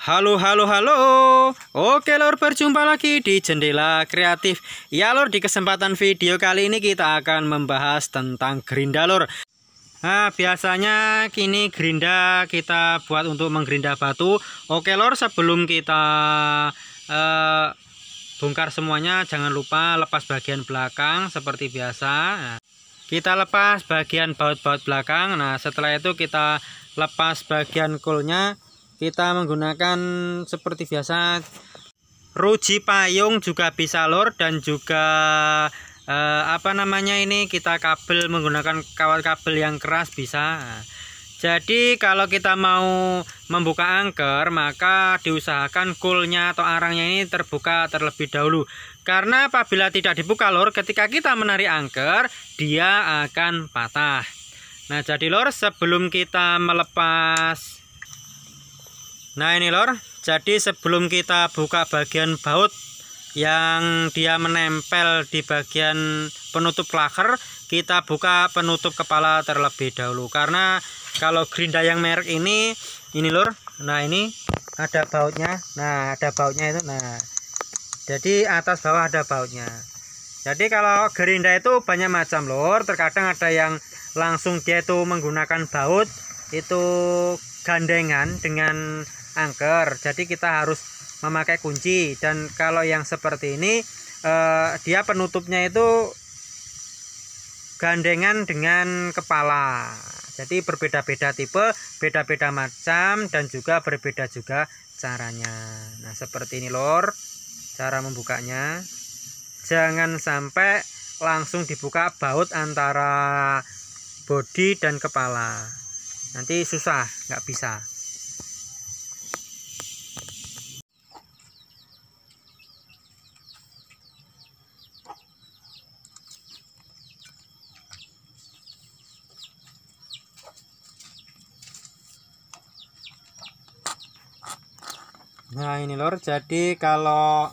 Halo, halo, halo. Oke lor, berjumpa lagi di Jendela Kreatif. Ya lor, di kesempatan video kali ini kita akan membahas tentang gerinda lor. Nah, biasanya kini gerinda kita buat untuk menggerinda batu. Oke lor, sebelum kita bongkar semuanya, jangan lupa lepas bagian belakang seperti biasa. Nah, kita lepas bagian baut-baut belakang. Nah, setelah itu kita lepas bagian kulnya. Kita menggunakan seperti biasa ruji payung juga bisa lor, dan juga kita kabel menggunakan kawat kabel yang keras bisa. Jadi kalau kita mau membuka angker, maka diusahakan kulnya atau arangnya ini terbuka terlebih dahulu, karena apabila tidak dibuka lor, ketika kita menarik angker dia akan patah. Nah, jadi lor, sebelum kita melepas, nah ini lor, jadi sebelum kita buka bagian baut yang dia menempel di bagian penutup klaker, kita buka penutup kepala terlebih dahulu. Karena kalau gerinda yang merek ini lor, nah ini ada bautnya. Nah, ada bautnya itu. Nah, jadi atas bawah ada bautnya. Jadi kalau gerinda itu banyak macam lor. Terkadang ada yang langsung dia itu menggunakan baut itu gandengan dengan angker, jadi kita harus memakai kunci. Dan kalau yang seperti ini dia penutupnya itu gandengan dengan kepala, jadi berbeda-beda tipe, beda-beda macam, dan juga berbeda juga caranya. Nah, seperti ini lor cara membukanya. Jangan sampai langsung dibuka baut antara bodi dan kepala, nanti susah, nggak bisa. Nah ini lor, jadi kalau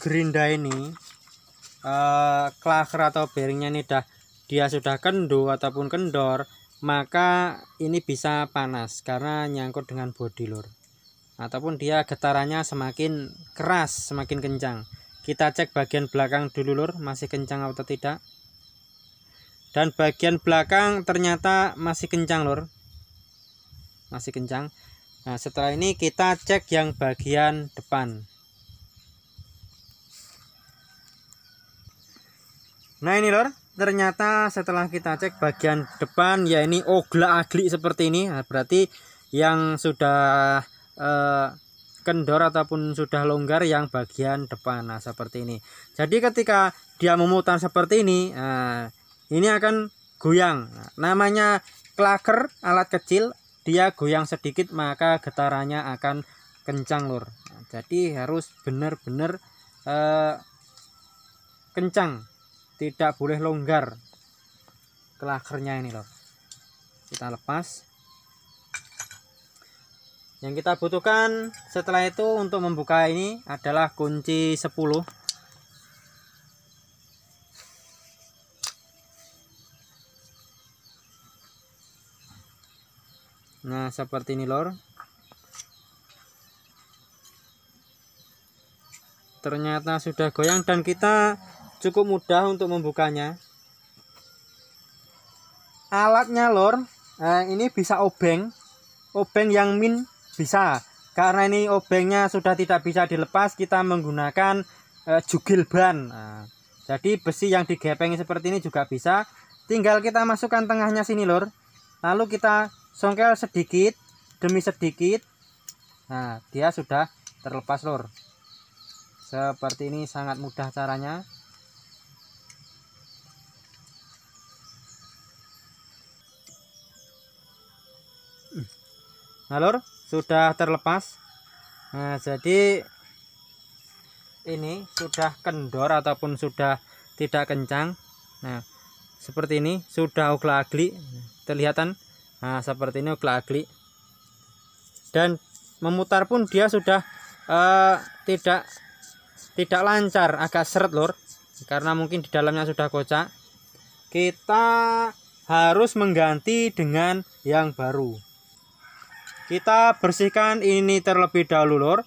gerinda ini klaker atau bearingnya ini dia sudah kendu ataupun kendor, maka ini bisa panas karena nyangkut dengan bodi lor, ataupun dia getarannya semakin keras, semakin kencang. Kita cek bagian belakang dulu lor, masih kencang atau tidak. Dan bagian belakang ternyata masih kencang lor, masih kencang. Nah, setelah ini kita cek yang bagian depan. Nah ini lor, ternyata setelah kita cek bagian depan, ya ini oglak-aglik seperti ini. Nah, berarti yang sudah kendor ataupun sudah longgar yang bagian depan. Nah, seperti ini. Jadi ketika dia memutar seperti ini, ini akan goyang. Nah, namanya klaker, alat kecil, dia goyang sedikit maka getarannya akan kencang lur. Nah, jadi harus benar-benar kencang, tidak boleh longgar klakernya ini lor. Kita lepas. Yang kita butuhkan setelah itu untuk membuka ini adalah kunci 10. Nah, seperti ini lor. Ternyata sudah goyang dan kita cukup mudah untuk membukanya. Alatnya lor, ini bisa obeng yang min bisa. Karena ini obengnya sudah tidak bisa dilepas, kita menggunakan jugil ban. Nah, jadi besi yang digepengi seperti ini juga bisa. Tinggal kita masukkan tengahnya sini lor. Lalu kita songkel sedikit demi sedikit. Nah, dia sudah terlepas lor. Seperti ini, sangat mudah caranya. Nah lor, sudah terlepas. Nah, jadi ini sudah kendor ataupun sudah tidak kencang. Nah, seperti ini sudah oglak-aglik, kelihatan. Nah, seperti ini oglak-aglik. Dan memutar pun dia sudah tidak lancar, agak seret lor, karena mungkin di dalamnya sudah kocak. Kita harus mengganti dengan yang baru. kita bersihkan ini terlebih dahulu lur,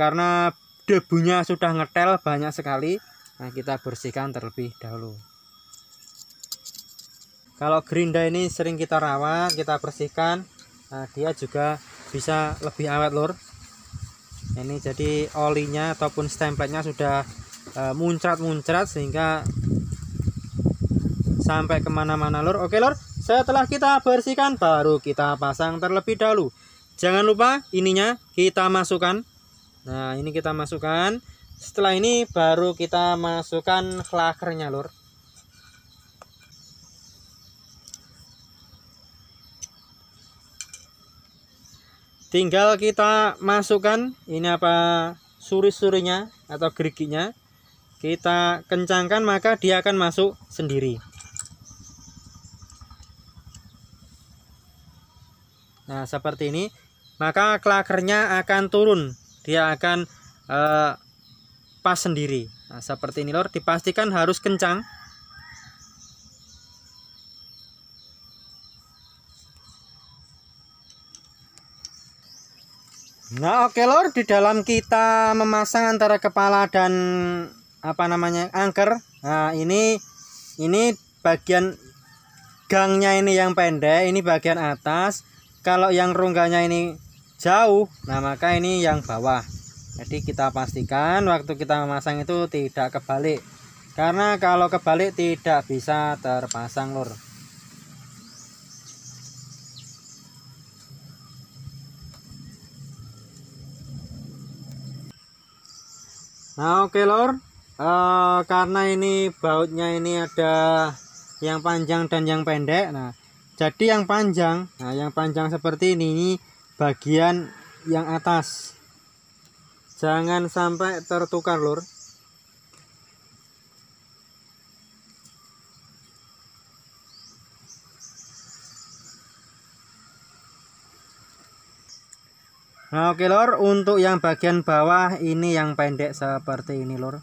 karena debunya sudah ngetel banyak sekali. Nah, kita bersihkan terlebih dahulu. Kalau gerinda ini sering kita rawat, kita bersihkan, nah, dia juga bisa lebih awet lur. Ini jadi olinya ataupun stempletnya sudah muncrat-muncrat sehingga sampai kemana-mana lur. Oke lur, setelah kita bersihkan baru kita pasang terlebih dahulu. Jangan lupa ininya kita masukkan. Nah, ini kita masukkan. Setelah ini baru kita masukkan klakernya lur. Tinggal kita masukkan ini apa suri-surinya atau geriginya. Kita kencangkan maka dia akan masuk sendiri. Nah, seperti ini. Maka klakernya akan turun. Dia akan pas sendiri. Nah, seperti ini lor, dipastikan harus kencang. Nah, oke lor, di dalam kita memasang antara kepala dan angker. Nah, ini bagian gangnya ini yang pendek, ini bagian atas. Kalau yang rongganya ini jauh, nah maka ini yang bawah. Jadi kita pastikan waktu kita memasang itu tidak kebalik, karena kalau kebalik tidak bisa terpasang lur. Nah, oke lur, karena ini bautnya ini ada yang panjang dan yang pendek. Nah, jadi yang panjang, seperti ini bagian yang atas. Jangan sampai tertukar lur. Nah, oke lur, untuk yang bagian bawah ini yang pendek seperti ini lur.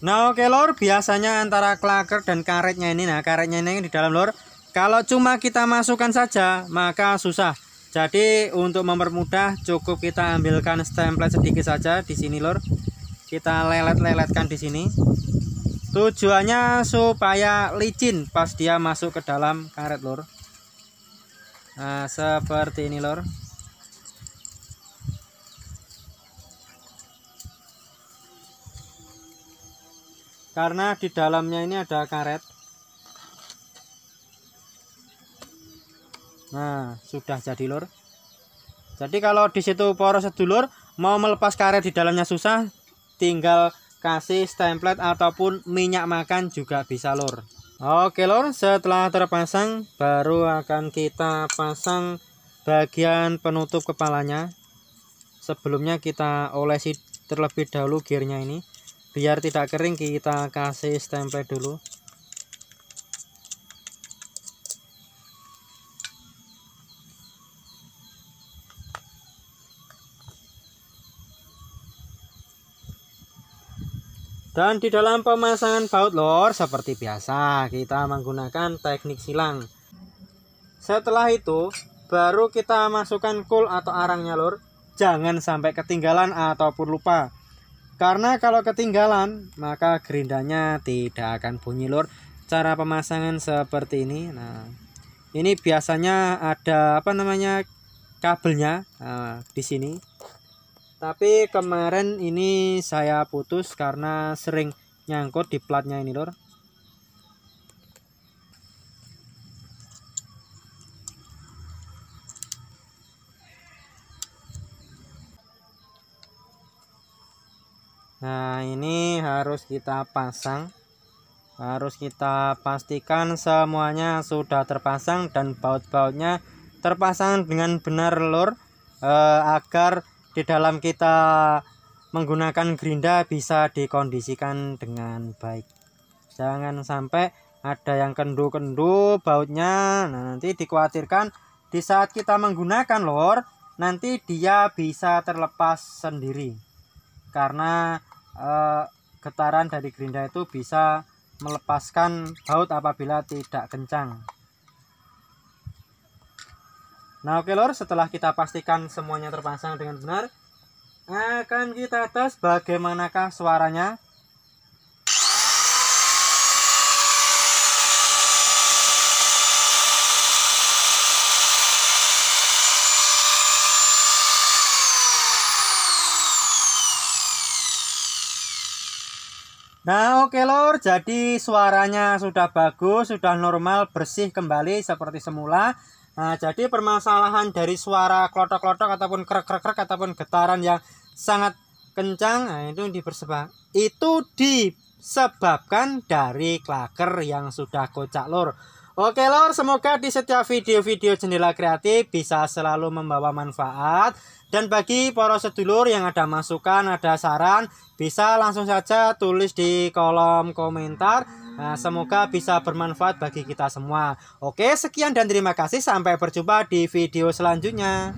Nah, oke lor, biasanya antara klaker dan karetnya ini, nah karetnya ini di dalam lor. Kalau cuma kita masukkan saja maka susah. Jadi untuk mempermudah cukup kita ambilkan stemplet sedikit saja di sini lor. Kita lelet-leletkan di sini. Tujuannya supaya licin pas dia masuk ke dalam karet lor. Nah, seperti ini lor. Karena di dalamnya ini ada karet. Nah, sudah jadi lur. Jadi kalau di situ poros sedulur mau melepas karet di dalamnya susah, tinggal kasih stemplet ataupun minyak makan juga bisa lur. Oke lur, setelah terpasang baru akan kita pasang bagian penutup kepalanya. Sebelumnya kita olesi terlebih dahulu gearnya ini. Biar tidak kering kita kasih stempel dulu. Dan di dalam pemasangan baut lor seperti biasa kita menggunakan teknik silang. Setelah itu baru kita masukkan cool atau arangnya lor. Jangan sampai ketinggalan ataupun lupa. Karena kalau ketinggalan maka gerindanya tidak akan bunyi lur. Cara pemasangan seperti ini. Nah, ini biasanya ada kabelnya di sini. Tapi kemarin ini saya putus karena sering nyangkut di platnya ini lur. Nah, ini harus kita pasang. Harus kita pastikan semuanya sudah terpasang dan baut-bautnya terpasang dengan benar lur, agar di dalam kita menggunakan gerinda bisa dikondisikan dengan baik. Jangan sampai ada yang kendu-kendu bautnya. Nah, nanti dikhawatirkan di saat kita menggunakan lur, nanti dia bisa terlepas sendiri. karena getaran dari gerinda itu bisa melepaskan baut apabila tidak kencang. Nah oke lor, setelah kita pastikan semuanya terpasang dengan benar, akan kita tes bagaimanakah suaranya. Nah oke lor, jadi suaranya sudah bagus, sudah normal, bersih kembali seperti semula. Nah jadi permasalahan dari suara klotok-klotok ataupun krek-krek ataupun getaran yang sangat kencang, nah itu disebabkan dari klaker yang sudah kocak lor. Oke lor, semoga di setiap video-video Jendela Kreatif bisa selalu membawa manfaat. Dan bagi para sedulur yang ada masukan, ada saran, bisa langsung saja tulis di kolom komentar. Nah, semoga bisa bermanfaat bagi kita semua. Oke, sekian dan terima kasih. Sampai berjumpa di video selanjutnya.